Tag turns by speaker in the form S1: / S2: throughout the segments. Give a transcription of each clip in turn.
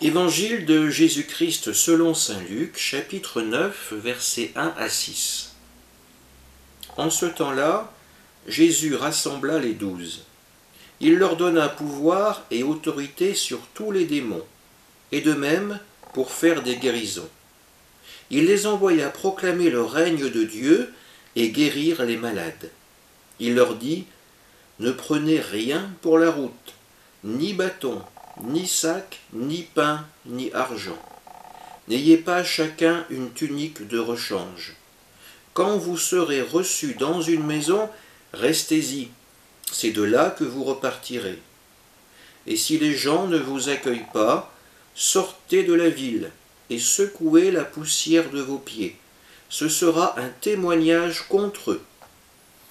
S1: Évangile de Jésus-Christ selon saint Luc, chapitre 9, versets 1 à 6. En ce temps-là, Jésus rassembla les 12. Il leur donna pouvoir et autorité sur tous les démons, et de même pour faire des guérisons. Il les envoya proclamer le règne de Dieu et guérir les malades. Il leur dit : ne prenez rien pour la route, ni bâton, ni sac, ni pain, ni argent. N'ayez pas chacun une tunique de rechange. Quand vous serez reçus dans une maison, restez-y. C'est de là que vous repartirez. Et si les gens ne vous accueillent pas, sortez de la ville et secouez la poussière de vos pieds. Ce sera un témoignage contre eux.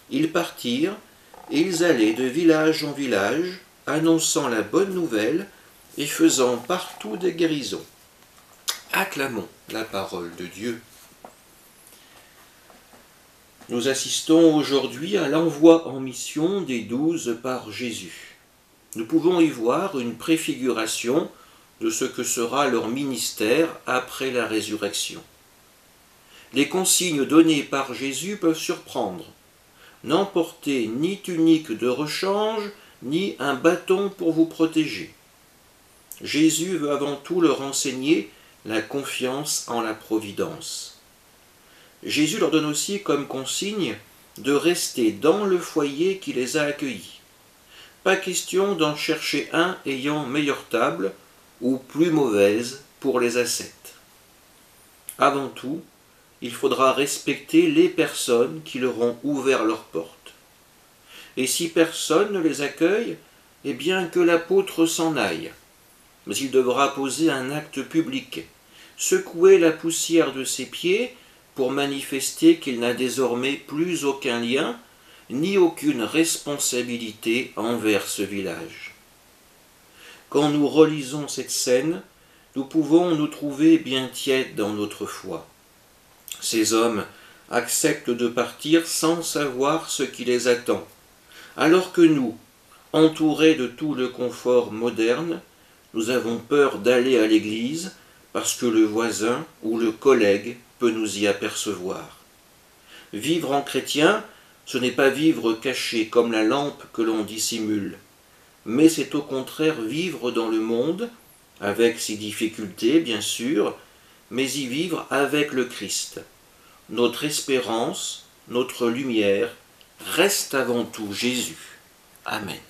S1: Ils partirent, et ils allaient de village en village, annonçant la bonne nouvelle et faisant partout des guérisons. Acclamons la parole de Dieu. Nous assistons aujourd'hui à l'envoi en mission des 12 par Jésus. Nous pouvons y voir une préfiguration de ce que sera leur ministère après la résurrection. Les consignes données par Jésus peuvent surprendre. N'emportez ni tunique de rechange, ni un bâton pour vous protéger. Jésus veut avant tout leur enseigner la confiance en la providence. Jésus leur donne aussi comme consigne de rester dans le foyer qui les a accueillis. Pas question d'en chercher un ayant meilleure table ou plus mauvaise pour les ascètes. Avant tout, il faudra respecter les personnes qui leur ont ouvert leurs portes. Et si personne ne les accueille, eh bien que l'apôtre s'en aille. Mais il devra poser un acte public, secouer la poussière de ses pieds pour manifester qu'il n'a désormais plus aucun lien, ni aucune responsabilité envers ce village. Quand nous relisons cette scène, nous pouvons nous trouver bien tièdes dans notre foi. Ces hommes acceptent de partir sans savoir ce qui les attend, alors que nous, entourés de tout le confort moderne, nous avons peur d'aller à l'église parce que le voisin ou le collègue peut nous y apercevoir. Vivre en chrétien, ce n'est pas vivre caché comme la lampe que l'on dissimule, mais c'est au contraire vivre dans le monde, avec ses difficultés bien sûr, mais y vivre avec le Christ. Notre espérance, notre lumière, reste avant tout Jésus. Amen.